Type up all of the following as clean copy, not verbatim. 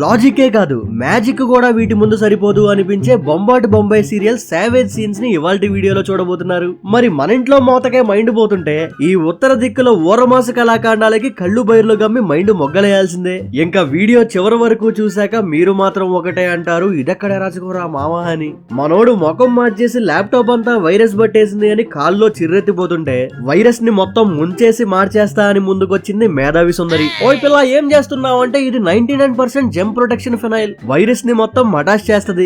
లాజికే కాదు మ్యాజిక్ కూడా వీటి ముందు సరిపోదు అనిపించే బొంబాటు బొంబాయి సీరియల్ సావేజ్ సీన్స్ ని ఇవాల్టి వీడియోలో చూడబోతున్నారు. మరి మన ఇంట్లో మోతకే మైండ్ పోతుంటే ఈ ఉత్తర దిక్కులో ఊరమాస కళాకాండాలకి కళ్ళు బైర్లు గమ్మి మైండ్ మొగ్గలేయాల్సిందే. ఇంకా వీడియో చివరి వరకు చూశాక మీరు మాత్రం ఒకటే అంటారు, ఇదెక్కడ రాజుకోరా మావా అని. మనోడు ముఖం మార్చేసి ల్యాప్టాప్ అంతా వైరస్ పట్టేసింది అని కాల్లో చిర్రెత్తిపోతుంటే వైరస్ ని మొత్తం ముంచేసి మార్చేస్తా అని ముందుకొచ్చింది మేధావి సుందరి. ఓయ్ పిల్ల ఏం చేస్తున్నావు అంటే ఇది 99% జెమ్ ప్రొటెక్షన్ ఫినైల్ వైరస్ ని మొత్తం మటాష్ చేస్తది.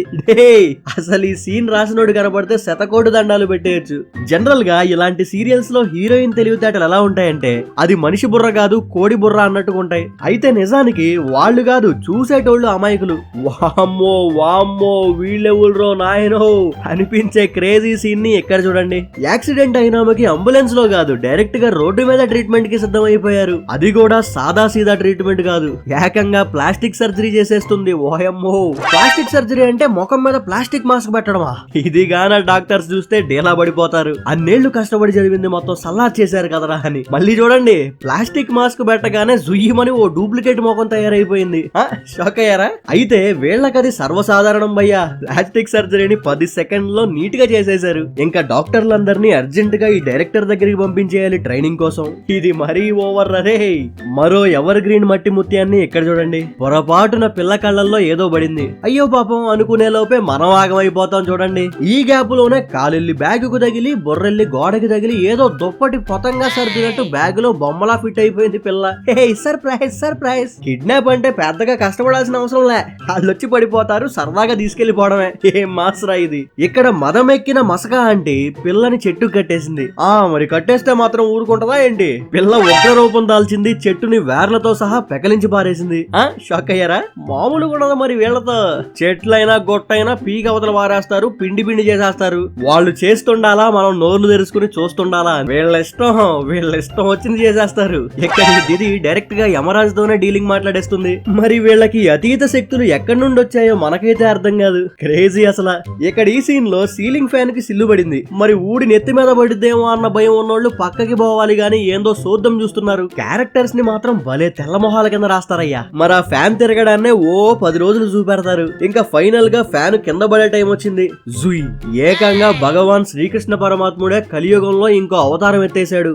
అసలు ఈ సీన్ రాసినోడు కనబడితే శతకోటి దండాలు పెట్టేయచ్చు. జనరల్ గా ఇలాంటి సీరియల్స్ లో హీరోయిన్ తెలివితేటలు ఎలా ఉంటాయంటే అది మనిషి బుర్ర కాదు కోడి బుర్ర అన్నట్టుగా ఉంటాయి. అయితే నిజానికి వాళ్ళు కాదు చూసేటోళ్ళు అమాయకులు. వామ్మో వామ్మో వీళ్ళెవుల్రో నాయనో అనిపించే క్రేజీ సీన్ ని ఎక్కడ చూడండి. యాక్సిడెంట్ అయినామకి అంబులెన్స్ లో కాదు డైరెక్ట్ గా రోడ్డు మీద ట్రీట్మెంట్ కి సిద్ధమైపోయారు. అది కూడా సాదా సీదా ట్రీట్మెంట్ కాదు, ఏకంగా ప్లాస్టిక్ సర్జరీ చేసేస్తుంది. ఓయమ్మో ప్లాస్టిక్ సర్జరీ అంటే ముఖం మీద ప్లాస్టిక్ మాస్క్ పెట్టడమా? ఇది గాన డాక్టర్స్ చూస్తే డేలా పడిపోతారు. అన్నేళ్లు కష్టపడి జరిగింది మొత్తం సల్లార్ చేశారు కదరా అని. మళ్ళీ చూడండి ప్లాస్టిక్ మాస్క్ పెట్టగానే జుయ్యమని ఓ డూప్లికేట్ ముఖం తయారైపోయింది. షాక్ అయ్యారా? అయితే వీళ్ళకది సర్వసాధారణం భయ్యా. ప్లాస్టిక్ సర్జరీని 10 సెకండ్లో నీట్ గా చేసేశారు. ఇంకా డాక్టర్లందరినీ అర్జెంట్ గా ఈ డైరెక్టర్ దగ్గరికి పంపించేయాలి ట్రైనింగ్ కోసం. ఇది మరీ ఓవర్ రే. మరో ఎవర్ గ్రీన్ మట్టి ముత్యాన్ని ఇక్కడ చూడండి. పొరపాటున పిల్ల కళ్ళల్లో ఏదో పడింది. అయ్యో పాపం అనుకునే లోపే మనం ఆగమైపోతాం చూడండి. ఈ గ్యాప్ లోనే కాలెల్లి బ్యాగ్ కు తగిలి బొర్రెల్లి గోడకి తగిలి ఏదో దుప్పటి పొతంగా సర్దినట్టు బ్యాగ్ లో బొమ్మలా ఫిట్ అయిపోయింది పిల్ల. Surprise surprise. కిడ్నాప్ అంటే పెద్దగా కష్టపడాల్సిన అవసరం లే, వాళ్ళు వచ్చి పడిపోతారు, సరదాగా తీసుకెళ్లిపోవడమే. ఏం మాస్రా ఇది. ఇక్కడ మదమెక్కిన మసక అంటే పిల్లని చెట్టు కట్టేసింది. మరి కట్టేస్తే మాత్రం ఊరుకుంటదా ఏంటి? పిల్ల ఉగ్ర రూపం దాల్చింది, చెట్టుని వేర్లతో సహా పెకలించి పారేసింది. షాక్ అయ్యారా? మామూలు కూడా మరి వీళ్ళతో చెట్లైనా గొట్టైనా పీక అవతల వారేస్తారు, పిండి పిండి చేసేస్తారు. వాళ్ళు చేస్తుండాలా, మనం నోర్లు తెరుచుకుని చూస్తుండాలా? వీళ్ళ ఇష్టం వచ్చింది చేసేస్తారు. ఇక్కడ దిది డైరెక్ట్ గా యమరాజుతోనే డీలింగ్ మాట్లాడేస్తుంది. మరి వీళ్ళకి అతీత శక్తులు ఎక్కడి నుండి వచ్చాయో మనకైతే అర్థం కాదు. క్రేజీ అసలు. ఇక్కడ ఈ సీన్ లో సీలింగ్ ఫ్యాన్ కి సిల్లు పడింది. మరి ఊడి నెత్తి మీద పడిద్దేమో అన్న భయం ఉన్నోళ్ళు పక్కకి పోవాలి గాని ఏందో సోద్దం చూస్తున్నారు. క్యారెక్టర్స్ ని మాత్రం భలే తెల్ల మొహాల కింద రాస్తారయ్యా. మరి ఆ ఫ్యాన్ తిరగడాన్నే 10 రోజులు చూపెడతారు. ఇంకా ఫైనల్ గా ఫ్యాన్ కింద పడే టైం వచ్చింది. జుయ్ ఏకంగా భగవాన్ శ్రీకృష్ణ పరమాత్ముడే కలియుగంలో ఇంకో అవతారం ఎత్తేసాడు.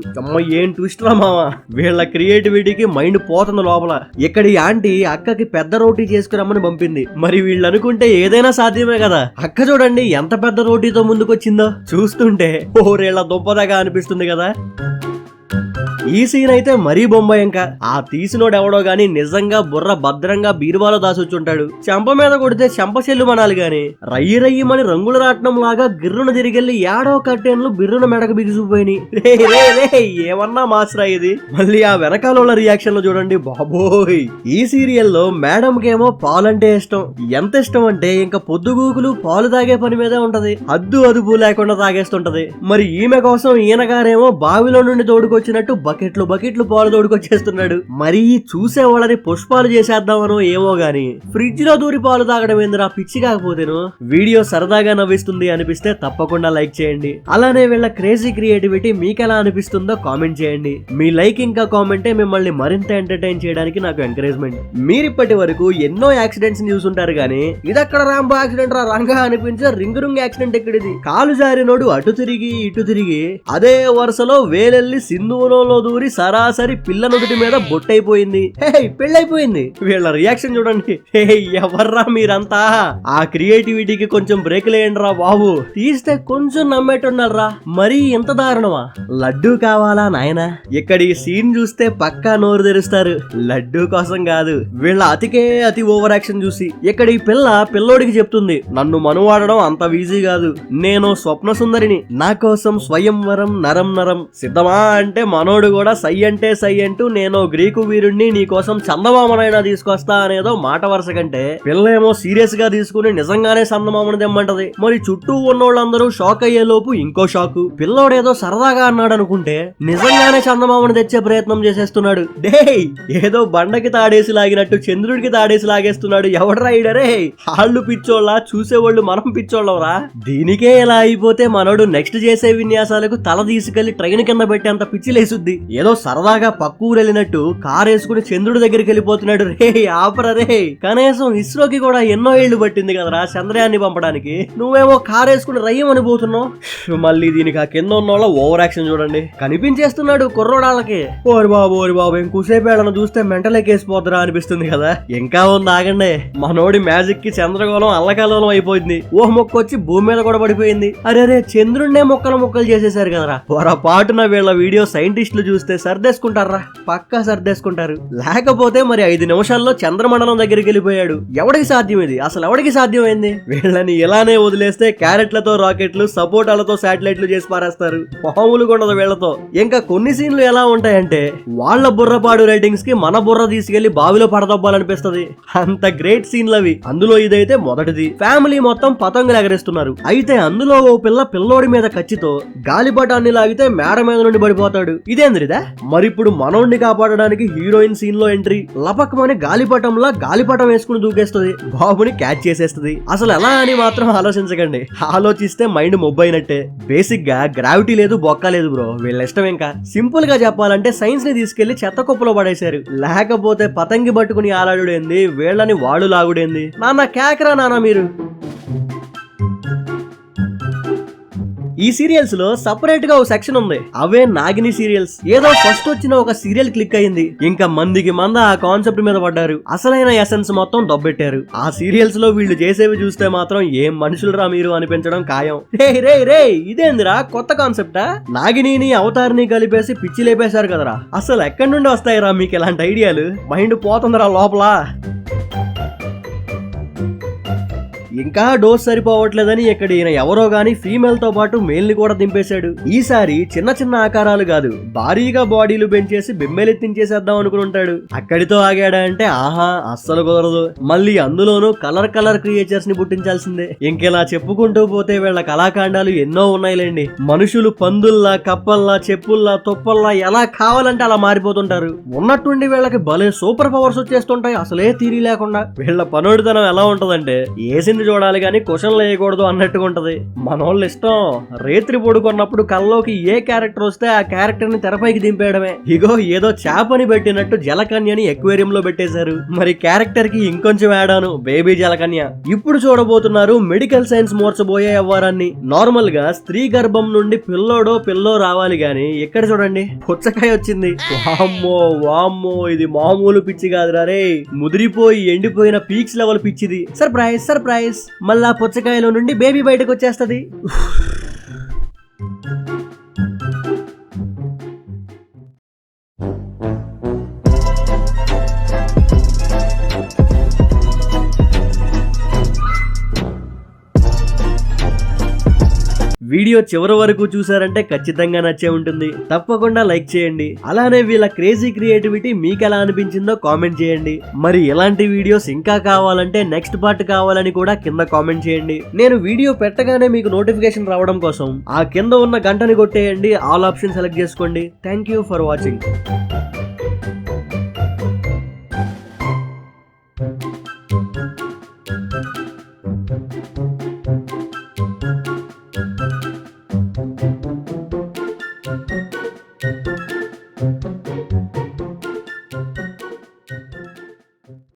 ఏం ట్విస్ట్ రా మావా. వీళ్ళ క్రియేటివిటీకి మైండ్ పోతుంది లోపల. ఇక్కడి ఆంటీ అక్కకి పెద్ద రోటీ చేసుకురమ్మని పంపింది. మరి వీళ్ళు అనుకుంటే ఏదైనా సాధ్యమే కదా. అక్క చూడండి ఎంత పెద్ద రోటీతో ముందుకొచ్చిందో. చూస్తుంటే ఓరేళ్ల దుంపదగా అనిపిస్తుంది కదా. ఈ సీన్ అయితే మరీ బొంబాయి. ఇంకా ఆ తీసినోడు ఎవడో గాని నిజంగా బుర్ర భద్రంగా బీరువాలో దాసొచ్చుంటాడు. చెంప మీద కొడితే చెంప చెల్లు మనాలి గాని రయ్యి రయ్యమని రంగుల రాట్నం లాగా గిర్రున తిరిగెళ్లి ఏడో కట్టెన్లు బిర్రున మెడకు బిగిసిపోయినాయి. ఏమన్నా మాస్రా ఇది. మళ్ళీ ఆ వెనకాల రియాక్షన్ లో చూడండి బాబోయ్. ఈ సీరియల్లో మేడం కేమో పాలంటే ఇష్టం. ఎంత ఇష్టం అంటే ఇంకా పొద్దుగూకులు పాలు తాగే పని మీదే ఉంటది. అదుపు లేకుండా తాగేస్తుంటది. మరి ఈమె కోసం ఈయనగారేమో బావిలో నుండి తోడుకొచ్చినట్టు బకెట్లు పాలు తోడుకొచ్చేస్తున్నాడు. మరి చూసే వాళ్ళని పుష్పాలు చేసేద్దామనో ఏమో గాని ఫ్రిడ్జ్ లో దూరి పాలు తాగడం ఏందిరా పిచ్చి. కాకపోతేను వీడియో సరదాగా నవ్విస్తుంది అనిపిస్తే తప్పకుండా లైక్ చేయండి. అలానే వీళ్ళ క్రేజీ క్రియేటివిటీ మీకెలా అనిపిస్తుందో కామెంట్ చేయండి. మీ లైక్ ఇంకా కామెంటే మిమ్మల్ని మరింత ఎంటర్టైన్ చేయడానికి నాకు ఎంకరేజ్మెంట్. మీరిప్పటి వరకు ఎన్నో యాక్సిడెంట్స్ చూసుంటారు గానీ ఇదక్కడ రాంబో యాక్సిడెంట్ రా రంగా అనిపించే రింగ్ యాక్సిడెంట్ ఎక్కడిది. కాలు జారినోడు అటు తిరిగి ఇటు తిరిగి అదే వరుసలో వేలెల్లి సింధువులో దూరి సరాసరి పిల్ల నుదుటి మీద బొట్టైపోయింది. పెళ్ళైపోయింది. వీళ్ళ రియాక్షన్ చూడండి. ఎవర్రా మీరంతా. ఆ క్రియేటివిటీకి కొంచెం బ్రేక్ లేయండి రా బాబు. తీస్తే కొంచెం నమ్మేట్టున్నారా. మరీ ఇంత దారుణమా? లడ్డూ కావాలా నాయనా? ఇక్కడ ఈ సీన్ చూస్తే పక్కా నోరు తెరుస్తారు. లడ్డూ కోసం కాదు, వీళ్ళ అతి ఓవర్ యాక్షన్ చూసి. ఇక్కడ ఈ పిల్లోడికి చెప్తుంది, నన్ను మనువాడడం అంత ఈజీ కాదు, నేను స్వప్న సుందరిని, నా కోసం స్వయంవరం నరం సిద్ధమా అంటే మనోడు కూడా సై అంటే సై అంటూ నేను గ్రీకు వీరుణ్ణి నీకోసం చందమామనైనా తీసుకొస్తా అనేదో మాట వరుస కంటే పిల్లేమో సీరియస్ గా తీసుకుని నిజంగానే చందమామని తెమ్మంటది. మరి చుట్టూ ఉన్నోళ్ళందరూ షాక్ అయ్యే లోపు ఇంకో షాకు. పిల్లోడేదో సరదాగా అన్నాడు అనుకుంటే నిజంగానే చందమామని తెచ్చే ప్రయత్నం చేసేస్తున్నాడు. ఏదో బండకి తాడేసి లాగినట్టు చంద్రుడికి తాడేసి లాగేస్తున్నాడు. ఎవడ్రా ఈడరే? వాళ్ళు పిచ్చోళ్ళ, చూసేవాళ్ళు మనం పిచ్చోళ్ళవరా? దీనికే ఇలా అయిపోతే మనోడు నెక్స్ట్ చేసే విన్యాసాలకు తల తీసుకెళ్లి ట్రైన్ కింద పెట్టేంత పిచ్చి లేసుద్ది. ఏదో సరదాగా పక్క ఊరు వెళ్ళినట్టు కార్ వేసుకుని చంద్రుడి దగ్గరికి వెళ్ళిపోతున్నాడు. రే ఆపరా రే, కనీసం ఇస్రోకి కూడా ఎన్నో ఏళ్లు పట్టింది కదరా చంద్రయాన్ని పంపడానికి, నువ్వేమో కార్ వేసుకుని రయ్యమని పోతున్నావు. మళ్ళీ దీనికి ఆ కింద ఉన్న వాళ్ళ ఓవర్ యాక్షన్ చూడండి, కనిపించేస్తున్నాడు కుర్రోడాళ్ళకి. ఓరి బాబు ఇంకోసేపు వాళ్ళని చూస్తే మెంటల్ ఎక్కేసిపోతురా అనిపిస్తుంది కదా. ఇంకా ఉంది ఆగండి, మనోడి మ్యాజిక్ కి చంద్రగోళం అల్లకల్లోలం అయిపోయింది. ఓ మొక్క వచ్చి భూమి మీద కూడా పడిపోయింది. అరే చంద్రుడినే మొక్కలు చేసేసారు కదరా. పొరపాటున వీళ్ళ వీడియో సైంటిస్టులు చూస్తే సర్దేసుకుంటారా, పక్కా సర్దేసుకుంటారు. లేకపోతే మరి 5 నిమిషాల్లో చంద్రమండలం దగ్గరికి వెళ్ళిపోయాడు. ఎవడికి సాధ్యం ఇది, అసలు ఎవడికి సాధ్యమైంది? వీళ్ళని ఇలానే వదిలేస్తే క్యారెట్లతో రాకెట్లు, సపోటాలతో శాటిలైట్లు చేసి పారేస్తారు. మామూలుగా ఉండదు వీళ్ళతో. ఇంకా కొన్ని సీన్లు ఎలా ఉంటాయంటే వాళ్ళ బుర్రపాడు రైటింగ్స్ కి మన బుర్ర తీసుకెళ్లి బావిలో పడదబ్బాలనిపిస్తది. అంత గ్రేట్ సీన్లు అవి. అందులో ఇదైతే మొదటిది. ఫ్యామిలీ మొత్తం పతంగులు ఎగరేస్తున్నారు. అయితే అందులో ఓ పిల్లోడి మీద కచ్చితో గాలిపటాన్ని లాగితే మేడ మీద నుండి పడిపోతాడు. ఇదేంద్రిదా? మరిప్పుడు మనోడిని కాపాడడానికి హీరోయిన్ సీన్ లో ఎంట్రీ. లపకమని గాలిపటం వేసుకుని దూకేస్తుంది, బాబుని క్యాచ్ చేసేస్తుంది. అసలు ఎలా అని మాత్రం ఆలోచించకండి. ఆలోచిస్తే మైండ్ మొబ్బైనట్టే. బేసిక్ గా గ్రావిటీ లేదు, బొక్క లేదు బ్రో. వీళ్ళ ఇష్టం. ఇంకా సింపుల్ గా చెప్పాలంటే సైన్స్ ని తీసుకెళ్లి చెత్త కుప్పలో పడేశారు. లేకపోతే పతంగి పట్టుకుని ఆలాడుడేంది, వీళ్ళని వాడు లాగుడేంది. నాన్న కేకరా నాన్న మీరు. ఈ సీరియల్స్ లో సపరేట్ గా ఒక సెక్షన్ ఉంది, అవే నాగిని సీరియల్స్. ఏదో ఫస్ట్ వచ్చిన ఒక సీరియల్ క్లిక్ అయింది, ఇంకా మందికి ఆ కాన్సెప్ట్ మీద పడ్డారు. అసలైన ఎసెన్స్ మొత్తం దొబ్బెట్టారు. ఆ సీరియల్స్ లో వీళ్ళు చేసేవి చూస్తే మాత్రం ఏం మనుషులరా మీరు అనిపించడం ఖాయం. రే ఇదేందిరా కొత్త కాన్సెప్టా? నాగిని అవతారిని కలిపేసి పిచ్చి లేపేశారు కదరా. అసలు ఎక్కడి నుండి వస్తాయిరా మీకు ఇలాంటి ఐడియాలు? మైండ్ పోతుందిరా లోపల. ఇంకా డోస్ సరిపోవట్లేదని ఇక్కడ ఈయన ఎవరో గాని ఫీమేల్ తో పాటు మేల్ ని కూడా దింపేశాడు. ఈసారి చిన్న ఆకారాలు కాదు, భారీగా బాడీలు పెంచేసి బెమ్మెలెత్తించేసేద్దాం అనుకుని ఉంటాడు. అక్కడితో ఆగాడా అంటే ఆహా అస్సలు కుదరదు. మళ్ళీ అందులోనూ కలర్ క్రియేచర్స్ ని పుట్టించాల్సిందే. ఇంకెలా చెప్పుకుంటూ పోతే వీళ్ళ కళాకాండాలు ఎన్నో ఉన్నాయిలేండి. మనుషులు పందుల్లా, కప్పల్లా, చెప్పుల్లా, తుప్పల్లా ఎలా కావాలంటే అలా మారిపోతుంటారు. ఉన్నట్టుండి వీళ్ళకి భలే సూపర్ పవర్స్ వచ్చేస్తుంటాయి అసలే తీరి లేకుండా. వీళ్ళ పనోడితనం ఎలా ఉంటదంటే ఏసింది చూడాలి గాని క్వశ్చన్లు వేయకూడదు అన్నట్టుగా ఉంటది. మనోళ్ళు ఇష్టం. రేత్రి పడుకున్నప్పుడు కల్లోకి ఏ క్యారెక్టర్ వస్తే ఆ క్యారెక్టర్ ని తెరపైకి దింపేయడమే. ఇగో ఏదో చేపని పెట్టినట్టు జలకన్యని ఎక్వేరియం లో పెట్టేశారు. మరి క్యారెక్టర్ కి ఇంకొంచెం యాడాను, బేబీ జలకన్య. ఇప్పుడు చూడబోతున్నారు మెడికల్ సైన్స్ మోర్చబోయే వ్యవహారాన్ని. నార్మల్ గా స్త్రీ గర్భం నుండి పిల్లో రావాలి గాని ఇక్కడ చూడండి పుచ్చకాయ వచ్చింది. వామ్మో ఇది మామూలు పిచ్చి కాదురా రే, ముదిరిపోయి ఎండిపోయిన పీక్స్ లెవెల్ పిచ్చిది. సర్ప్రైజ్ మళ్ళా పుచ్చకాయలో నుండి బేబీ బయటకు వచ్చేస్తది. వీడియో చివరి వరకు చూసారంటే ఖచ్చితంగా నచ్చే ఉంటుంది. తప్పకుండా లైక్ చేయండి. అలానే వీళ్ళ క్రేజీ క్రియేటివిటీ మీకు ఎలా అనిపించిందో కామెంట్ చేయండి. మరి ఇలాంటి వీడియోస్ ఇంకా కావాలంటే నెక్స్ట్ పార్ట్ కావాలని కూడా కింద కామెంట్ చేయండి. నేను వీడియో పెట్టగానే మీకు నోటిఫికేషన్ రావడం కోసం ఆ కింద ఉన్న గంటని కొట్టేయండి, ఆల్ ఆప్షన్ సెలెక్ట్ చేసుకోండి. Thank you for watching.